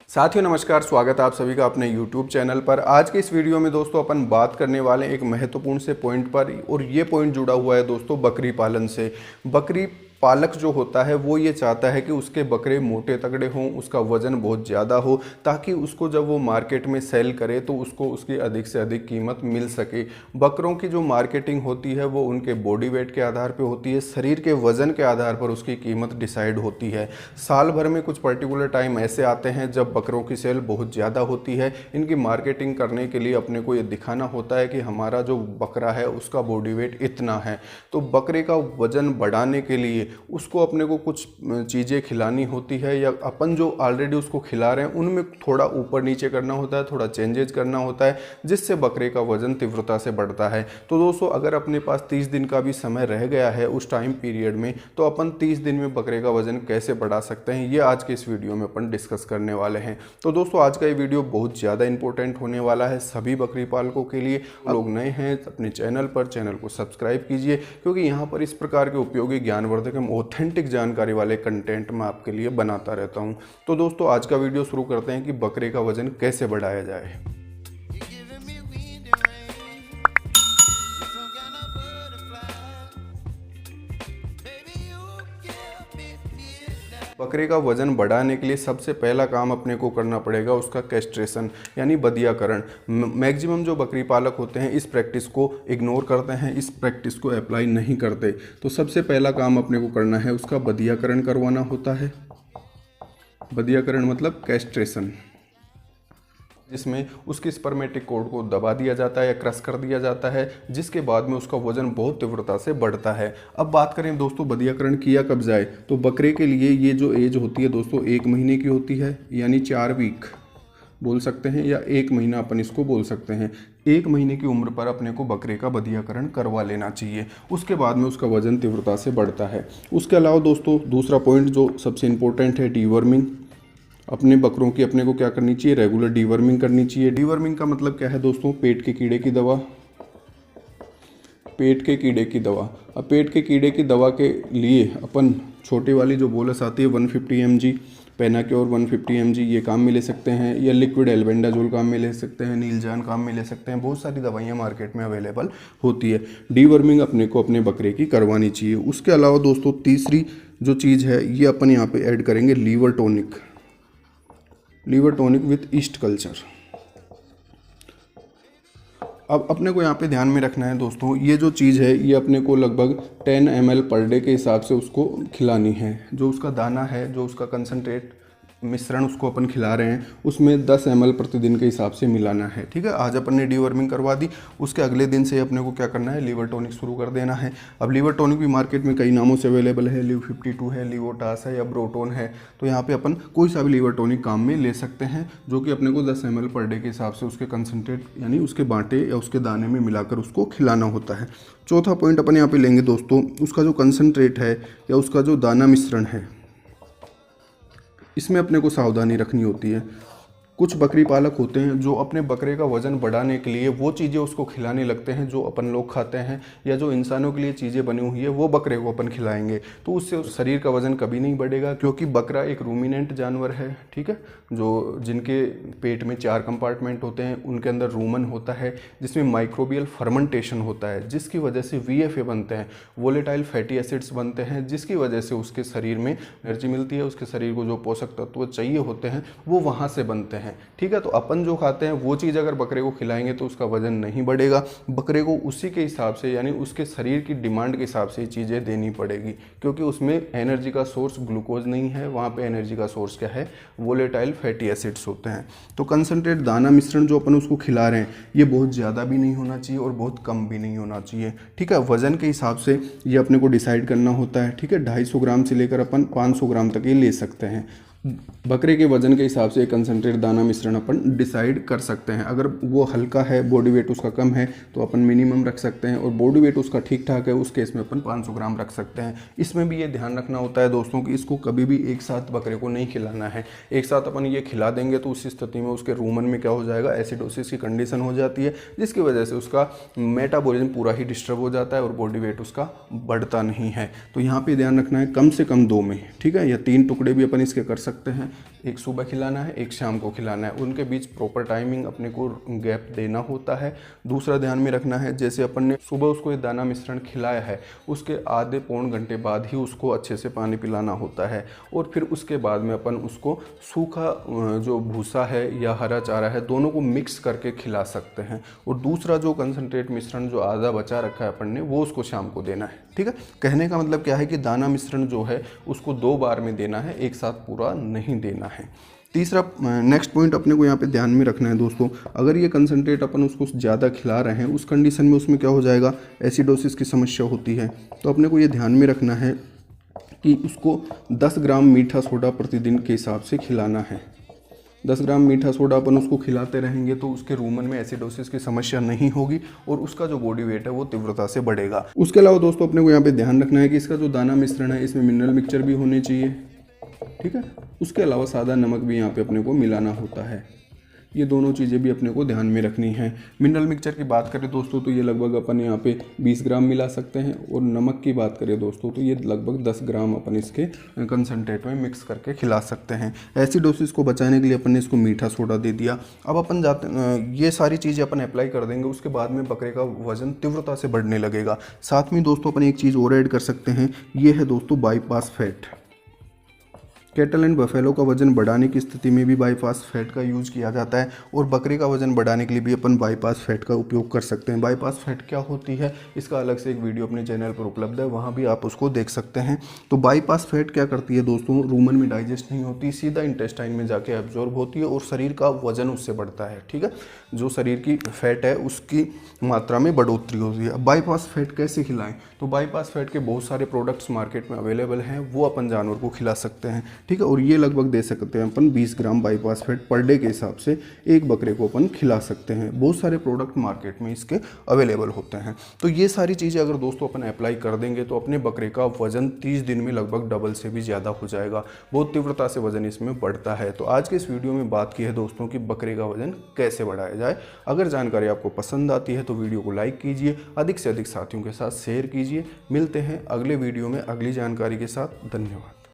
साथियों नमस्कार, स्वागत है आप सभी का अपने YouTube चैनल पर। आज के इस वीडियो में दोस्तों अपन बात करने वाले हैं एक महत्वपूर्ण से पॉइंट पर, और ये पॉइंट जुड़ा हुआ है दोस्तों बकरी पालन से। बकरी पालक जो होता है वो ये चाहता है कि उसके बकरे मोटे तगड़े हों, उसका वजन बहुत ज़्यादा हो, ताकि उसको जब वो मार्केट में सेल करे तो उसको उसकी अधिक से अधिक कीमत मिल सके। बकरों की जो मार्केटिंग होती है वो उनके बॉडी वेट के आधार पर होती है, शरीर के वजन के आधार पर उसकी कीमत डिसाइड होती है। साल भर में कुछ पर्टिकुलर टाइम ऐसे आते हैं जब बकरों की सेल बहुत ज़्यादा होती है। इनकी मार्केटिंग करने के लिए अपने को ये दिखाना होता है कि हमारा जो बकरा है उसका बॉडी वेट इतना है। तो बकरे का वजन बढ़ाने के लिए उसको अपने को कुछ चीज़ें खिलानी होती है, या अपन जो ऑलरेडी उसको खिला रहे हैं उनमें थोड़ा ऊपर नीचे करना होता है, थोड़ा चेंजेज करना होता है, जिससे बकरे का वजन तीव्रता से बढ़ता है। तो दोस्तों अगर अपने पास 30 दिन का भी समय रह गया है उस टाइम पीरियड में, तो अपन 30 दिन में बकरे का वजन कैसे बढ़ा सकते हैं, ये आज के इस वीडियो में अपन डिस्कस करने वाले हैं। तो दोस्तों आज का ये वीडियो बहुत ज़्यादा इंपॉर्टेंट होने वाला है सभी बकरी पालकों के लिए। लोग नए हैं अपने चैनल को सब्सक्राइब कीजिए, क्योंकि यहाँ पर इस प्रकार के उपयोगी ज्ञानवर्धक एवं ऑथेंटिक जानकारी वाले कंटेंट मैं आपके लिए बनाता रहता हूँ। तो दोस्तों आज का वीडियो शुरू करते हैं कि बकरे का वजन कैसे बढ़ाया जाए। बकरे का वजन बढ़ाने के लिए सबसे पहला काम अपने को करना पड़ेगा उसका कैस्ट्रेशन यानी बदियाकरण। मैक्सिमम जो बकरी पालक होते हैं इस प्रैक्टिस को इग्नोर करते हैं, इस प्रैक्टिस को अप्लाई नहीं करते। तो सबसे पहला काम अपने को करना है उसका बदियाकरण करवाना होता है। बदियाकरण मतलब कैस्ट्रेशन, जिसमें उसके स्पर्मेटिक कोड को दबा दिया जाता है या क्रश कर दिया जाता है, जिसके बाद में उसका वजन बहुत तीव्रता से बढ़ता है। अब बात करें दोस्तों बदियाकरण किया कब जाए, तो बकरे के लिए ये जो एज होती है दोस्तों 1 महीने की होती है, यानी 4 वीक बोल सकते हैं, या 1 महीना अपन इसको बोल सकते हैं। 1 महीने की उम्र पर अपने को बकरे का बदियाकरण करवा लेना चाहिए। उसके बाद में उसका वजन तीव्रता से बढ़ता है। उसके अलावा दोस्तों दूसरा पॉइंट जो सबसे इंपॉर्टेंट है, डीवर्मिंग। अपने बकरों की अपने को क्या करनी चाहिए, रेगुलर डीवर्मिंग करनी चाहिए। डीवर्मिंग का मतलब क्या है दोस्तों, पेट के कीड़े की दवा। पेट के कीड़े की दवा, अब पेट के कीड़े की दवा के लिए अपन छोटी वाली जो बोलस आती है 150 mg, पेनाक्योर 150 mg, ये काम में ले सकते हैं, या लिक्विड एल्बेंडाजोल काम में ले सकते हैं, नीलजान काम में ले सकते हैं। बहुत सारी दवाइयाँ मार्केट में अवेलेबल होती है। डीवर्मिंग अपने को अपने बकरे की करवानी चाहिए। उसके अलावा दोस्तों तीसरी जो चीज़ है ये अपन यहाँ पे ऐड करेंगे liver tonic. Liver tonic with yeast culture. अब अपने को यहाँ पे ध्यान में रखना है दोस्तों, ये जो चीज़ है ये अपने को लगभग 10 ml पर डे के हिसाब से उसको खिलानी है। जो उसका दाना है, जो उसका कंसनट्रेट मिश्रण उसको अपन खिला रहे हैं, उसमें 10 ml प्रतिदिन के हिसाब से मिलाना है। ठीक है, आज अपन ने डीवर्मिंग करवा दी, उसके अगले दिन से अपने को क्या करना है, लीवर टॉनिक शुरू कर देना है। अब लीवर टॉनिक भी मार्केट में कई नामों से अवेलेबल है, लिव 52 है, लिवोटास है, या ब्रोटोन है। तो यहाँ पे अपन कोई सा भी लीवर टॉनिक काम में ले सकते हैं, जो कि अपने को 10 ml पर डे के हिसाब से उसके कंसनट्रेट यानी उसके बांटे या उसके दाने में मिलाकर उसको खिलाना होता है। चौथा पॉइंट अपन यहाँ पे लेंगे दोस्तों, उसका जो कंसनट्रेट है या उसका जो दाना मिश्रण है, इसमें अपने को सावधानी रखनी होती है। कुछ बकरी पालक होते हैं जो अपने बकरे का वजन बढ़ाने के लिए वो चीज़ें उसको खिलाने लगते हैं जो अपन लोग खाते हैं, या जो इंसानों के लिए चीज़ें बनी हुई है वो बकरे को अपन खिलाएंगे। तो उससे शरीर का वजन कभी नहीं बढ़ेगा, क्योंकि बकरा एक रूमिनेंट जानवर है। ठीक है, जो जिनके पेट में 4 कंपार्टमेंट होते हैं, उनके अंदर रूमन होता है जिसमें माइक्रोबियल फर्मेंटेशन होता है, जिसकी वजह से VFA बनते हैं, वोलेटाइल फैटी एसिड्स बनते हैं, जिसकी वजह से उसके शरीर में एनर्जी मिलती है। उसके शरीर को जो पोषक तत्व चाहिए होते हैं वो वहाँ से बनते हैं। ठीक है, तो अपन जो खाते हैं वो चीज़ अगर बकरे को खिलाएंगे तो उसका वजन नहीं बढ़ेगा। बकरे को उसी के हिसाब से यानी उसके शरीर की डिमांड के हिसाब से चीज़ें देनी पड़ेगी, क्योंकि उसमें एनर्जी का सोर्स ग्लूकोज नहीं है, वहाँ पे एनर्जी का सोर्स क्या है, वोलेटाइल फैटी एसिड्स होते हैं। तो कंसनट्रेट दाना मिश्रण जो अपन उसको खिला रहे हैं ये बहुत ज़्यादा भी नहीं होना चाहिए और बहुत कम भी नहीं होना चाहिए। ठीक है, वजन के हिसाब से ये अपने को डिसाइड करना होता है। ठीक है, 250 ग्राम से लेकर अपन 500 ग्राम तक ये ले सकते हैं। बकरे के वजन के हिसाब से कंसनट्रेट दाना मिश्रण अपन डिसाइड कर सकते हैं। अगर वो हल्का है, बॉडी वेट उसका कम है, तो अपन मिनिमम रख सकते हैं, और बॉडी वेट उसका ठीक ठाक है उस केस में अपन 500 ग्राम रख सकते हैं। इसमें भी ये ध्यान रखना होता है दोस्तों कि इसको कभी भी एक साथ बकरे को नहीं खिलाना है। एक साथ अपन ये खिला देंगे तो उस स्थिति में उसके रूमन में क्या हो जाएगा, एसिडोसिस की कंडीशन हो जाती है, जिसकी वजह से उसका मेटाबॉलिज्म पूरा ही डिस्टर्ब हो जाता है और बॉडी वेट उसका बढ़ता नहीं है। तो यहाँ पर ध्यान रखना है कम से कम 2 में, ठीक है, या 3 टुकड़े भी अपन इसके कर सकते सकते हैं। एक सुबह खिलाना है, एक शाम को खिलाना है, उनके बीच प्रॉपर टाइमिंग अपने को गैप देना होता है। दूसरा ध्यान में रखना है, जैसे अपन ने सुबह उसको ये दाना मिश्रण खिलाया है, उसके आधे पौन घंटे बाद ही उसको अच्छे से पानी पिलाना होता है। और फिर उसके बाद में अपन उसको सूखा जो भूसा है या हरा चारा है, दोनों को मिक्स करके खिला सकते हैं। और दूसरा जो कंसनट्रेट मिश्रण जो आधा बचा रखा है अपन ने, वो उसको शाम को देना है। ठीक है, कहने का मतलब क्या है कि दाना मिश्रण जो है उसको 2 बार में देना है, एक साथ पूरा नहीं देना है। तीसरा नेक्स्ट पॉइंट अपने को यहाँ पे ध्यान में रखना है दोस्तों, अगर ये कंसनट्रेट अपन उसको ज़्यादा खिला रहे हैं, उस कंडीशन में उसमें क्या हो जाएगा, एसिडोसिस की समस्या होती है। तो अपने को ये ध्यान में रखना है कि उसको 10 ग्राम मीठा सोडा प्रतिदिन के हिसाब से खिलाना है। 10 ग्राम मीठा सोडा अपन उसको खिलाते रहेंगे तो उसके रूमन में एसिडोसिस की समस्या नहीं होगी और उसका जो बॉडी वेट है वो तीव्रता से बढ़ेगा। उसके अलावा दोस्तों अपने को यहाँ पे ध्यान रखना है कि इसका जो दाना मिश्रण है इसमें मिनरल मिक्सचर भी होने चाहिए। ठीक है, उसके अलावा सादा नमक भी यहाँ पे अपने को मिलाना होता है। ये दोनों चीज़ें भी अपने को ध्यान में रखनी है। मिनरल मिक्सचर की बात करें दोस्तों तो ये लगभग अपन यहाँ पे 20 ग्राम मिला सकते हैं, और नमक की बात करें दोस्तों तो ये लगभग 10 ग्राम अपन इसके कंसनट्रेट में मिक्स करके खिला सकते हैं। एसिडोसिस को बचाने के लिए अपन ने इसको मीठा सोडा दे दिया। अब अपन ये सारी चीज़ें अपन अप्लाई कर देंगे, उसके बाद में बकरे का वजन तीव्रता से बढ़ने लगेगा। साथ में दोस्तों अपन एक चीज़ और ऐड कर सकते हैं, ये है दोस्तों bypass fat. Cattle and buffalo का वजन बढ़ाने की स्थिति में भी बाईपास फैट का यूज किया जाता है, और बकरी का वजन बढ़ाने के लिए भी अपन बाईपास फैट का उपयोग कर सकते हैं। बाईपास फैट क्या होती है, इसका अलग से एक वीडियो अपने चैनल पर उपलब्ध है, वहाँ भी आप उसको देख सकते हैं। तो बाईपास फैट क्या करती है दोस्तों, रूमन में डाइजेस्ट नहीं होती, सीधा इंटेस्टाइन में जाके एब्जॉर्ब होती है और शरीर का वजन उससे बढ़ता है। ठीक है, जो शरीर की फैट है उसकी मात्रा में बढ़ोतरी होती है। अब बाईपास फैट कैसे खिलाएं, तो बाईपास फैट के बहुत सारे प्रोडक्ट्स मार्केट में अवेलेबल हैं, वो अपन जानवर को खिला सकते हैं। ठीक है, और ये लगभग दे सकते हैं अपन 20 ग्राम बाईपास फैट पर डे के हिसाब से एक बकरे को अपन खिला सकते हैं। बहुत सारे प्रोडक्ट मार्केट में इसके अवेलेबल होते हैं। तो ये सारी चीज़ें अगर दोस्तों अपन अप्लाई कर देंगे तो अपने बकरे का वजन 30 दिन में लगभग डबल से भी ज़्यादा हो जाएगा। बहुत तीव्रता से वजन इसमें बढ़ता है। तो आज के इस वीडियो में बात की है दोस्तों कि बकरे का वजन कैसे बढ़ाया जाए। अगर जानकारी आपको पसंद आती है तो वीडियो को लाइक कीजिए, अधिक से अधिक साथियों के साथ शेयर कीजिए। मिलते हैं अगले वीडियो में अगली जानकारी के साथ। धन्यवाद।